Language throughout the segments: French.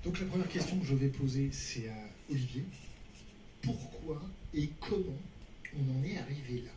Donc la première question que je vais poser, c'est à Olivier. Pourquoi et comment on en est arrivé là?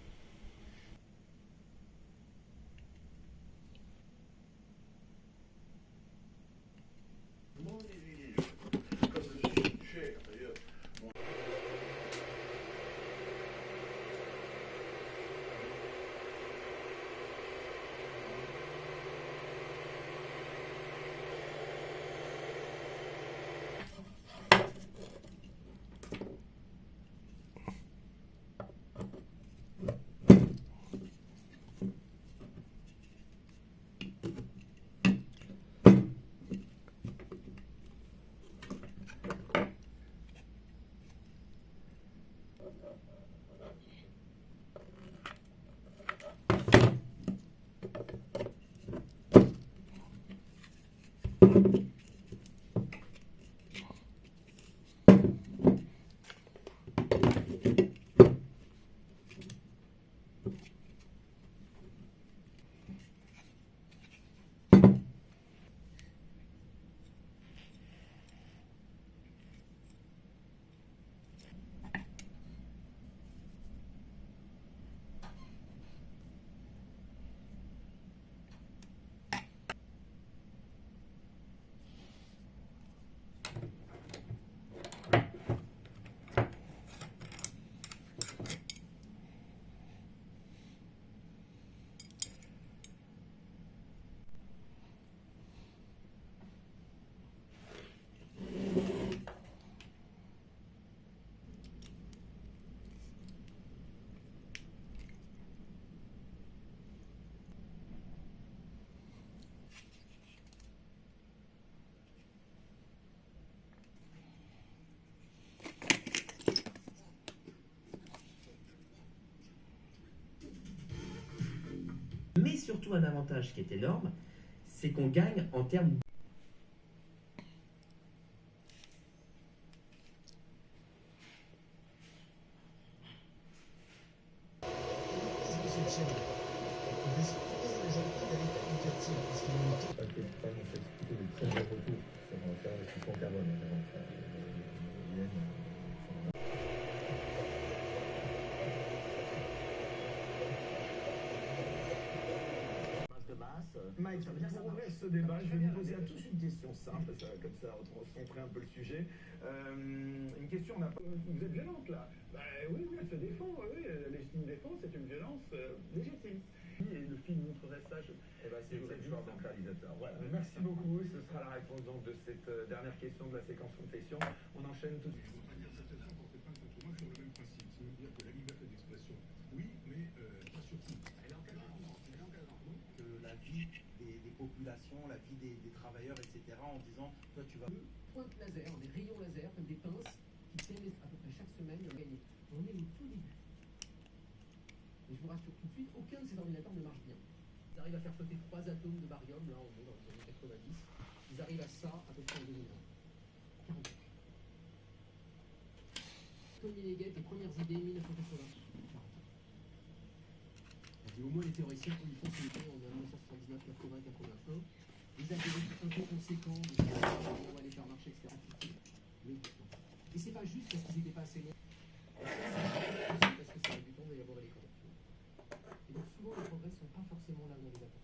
Mais surtout un avantage qui est énorme, c'est qu'on gagne en termes Mike, pour ouvrir ce débat, je vais vous poser à tous une question simple, comme ça, on recentrer un peu le sujet. Une question, vous êtes violente là? Oui, elle se défend, oui, légitime défense, c'est une violence légitime. Et le film montrerait ça, c'est exactement donc réalisateur. Voilà, merci beaucoup, ce sera la réponse donc de cette dernière question de la séquence confession. On enchaîne tout de suite. Je ne veux pas dire que certains portent plainte contre moi sur le même principe, c'est-à-dire que la liberté d'expression, oui, mais pas sur tout. Elle encadre que la vie des populations, la vie des travailleurs, etc., en disant, toi tu vas... Pointe laser, des rayons laser, comme des pinces, qui tiennent à peu près chaque semaine à gagner. On est au tout début. Et je vous rassure tout de suite, aucun de ces ordinateurs ne marche bien. Ils arrivent à faire sauter 3 atomes de barium, là on est dans les années 90. Ils arrivent à ça à peu près en 2020. 40 ans. Tony Leggett, les premières idées, 1980. Et au moins les théoriciens, quand ils font ce métier en 1979, 80, 81, les algorithmes un peu conséquents, on va les faire marcher, etc. Mais, et c'est pas juste parce qu'ils n'étaient pas assez longs. C'est parce que c'est débutant d'élaborer les corrections. Et donc souvent les progrès ne sont pas forcément là où on les attend.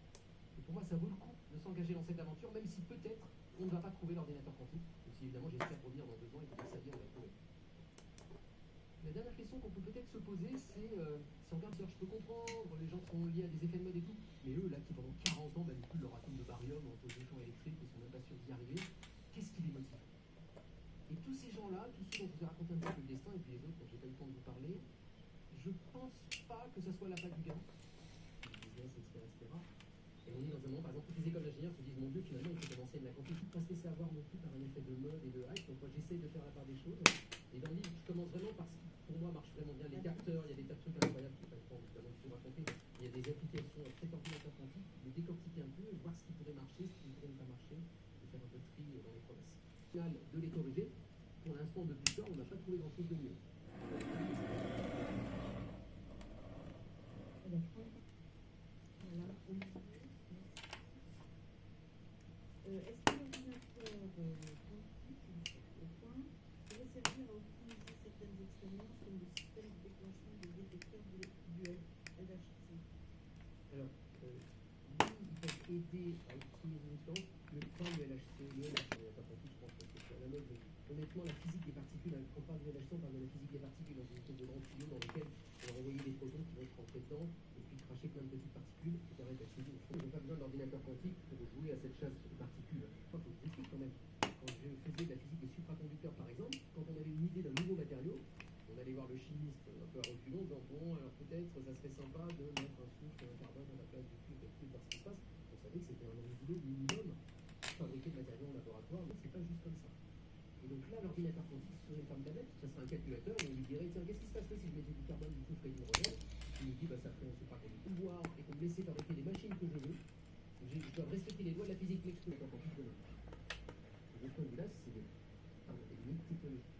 Et pour moi ça vaut le coup de s'engager dans cette aventure, même si peut-être on ne va pas trouver l'ordinateur quantique. Même si évidemment j'espère revenir dans 2 ans et que ça dit on va trouver. La dernière question qu'on peut peut-être se poser, c'est si on regarde sur, je peux comprendre, les gens sont liés à des effets de mode et tout, mais eux là qui pendant 40 ans manipulent leur atome de barium en pose de champs électriques, ils sont même pas sûrs d'y arriver, qu'est-ce qui les motive? Et tous ces gens-là, tous ceux dont je vous ai raconté un petit peu le destin, et puis les autres dont j'ai pas eu le temps de vous parler, je pense pas que ça soit l'appât du gain, business, etc., etc. Et on est dans un moment, par exemple, toutes les écoles d'ingénieurs se disent, mon Dieu, finalement, il faut commencer de la quantité, pas se laisser avoir non plus par un effet de mode et de hype, donc moi j'essaye de faire la part des choses. Et dans le livre, je commence vraiment par ce qui, pour moi, marche vraiment bien, les capteurs, il y a des tas de trucs incroyables, je n'ai pas le temps évidemment de tout raconter, il y a des applications très ordinateurs quantiques, de décortiquer un peu, et voir ce qui pourrait marcher, ce qui ne pourrait pas marcher, et faire un peu de tri dans les promesses. Au final, de les corriger, pour l'instant, depuis ça, on n'a pas trouvé grand-chose de mieux. Est-ce que l'ordinateur quantique et par exemple, tous les militants, le LHC, le LHC, je pense que c'est à la mode, mais honnêtement, la physique des particules, quand on parle de LHC, on parle de la physique des particules, dans une espèce de grand tuyau dans lequel on va envoyer des protons qui vont être rentrés dedans, et puis cracher plein de petites particules qui permettent d'accéder au fond. Ils n'ont pas besoin d'ordinateur quantique pour jouer à cette chasse aux particules. Il faut que je vous explique quand même. Quand je faisais de la physique des supraconducteurs, par exemple, quand on avait une idée d'un nouveau matériau, on allait voir le chimiste un peu à reculons, en disant bon, alors peut-être ça serait sympa de mettre un soufre et un carbone à la place du cube, de voir ce qui se passe. On savait que c'était un boulot minimum, fabriquer de matériaux en laboratoire, mais c'est pas juste comme ça. Et donc là, l'ordinateur quantique serait une forme tablette, ça serait un calculateur, et on lui dirait tiens, qu'est-ce qui se passerait si je mettais du carbone, du soufre et du hydrogène? Il nous dit bah ça ferait un supraconducteur. Pouvoir et qu'on me laissait fabriquer des machines que je veux, je dois respecter les lois de la physique l'explosion quantique demain. Et de ce point de vue-là, c'est des limites technologiques.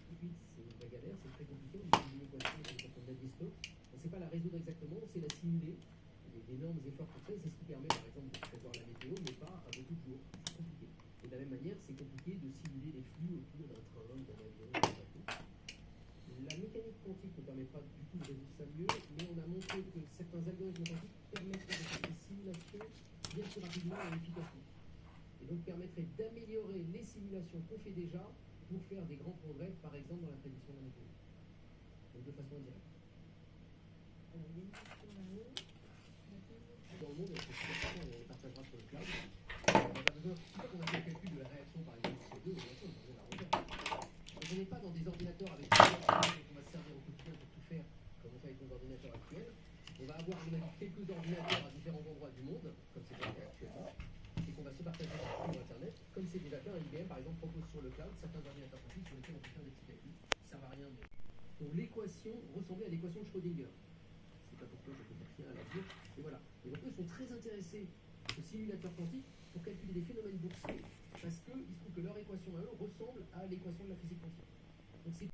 Ensuite, c'est une vraie galère, c'est très compliqué. On utilise une équation qui s'appelle Navier-Stokes. On ne sait pas la résoudre exactement, on sait la simuler. Il y a d'énormes efforts pour ça, et c'est ce qui permet par exemple de prévoir la météo, mais pas à beaucoup de jours. C'est compliqué. Et de la même manière, c'est compliqué de simuler les flux autour d'un train, d'un avion, d'un bateau. La mécanique quantique ne permet pas du tout de résoudre ça mieux, mais on a montré que certains algorithmes quantiques permettraient de faire des simulations bien plus rapidement et efficacement. Et donc permettrait d'améliorer les simulations qu'on fait déjà pour faire des grands progrès, par exemple dans la prédiction de la météo. Donc de façon indirecte. Alors, il y a une question là-haut. Dans le monde, on les partagera sur le cloud. On n'a pas besoin, une fois qu'on a fait le calcul de la réaction par exemple du CO2, on a besoin de la refaire. Donc on n'est pas dans des ordinateurs avec des ordinateurs qu'on va se servir au quotidien pour tout faire, comme on fait avec nos ordinateurs actuels. On va avoir quelques ordinateurs à différents endroits du monde, comme c'est le cas actuellement, et qu'on va se partager sur Internet, comme c'est déjà fait. IBM par exemple propose sur le cloud certains ordinateurs quantiques sur lesquels on peut faire des petits calculs qui servent à rien. Donc l'équation ressemblait à l'équation de Schrödinger. Je ne sais pas pourquoi, je ne peux rien à la dire. Et voilà. Et donc eux sont très intéressés aux simulateurs quantiques pour calculer des phénomènes boursiers, parce qu'il se trouve que leur équation à eux ressemble à l'équation de la physique quantique. Donc c'est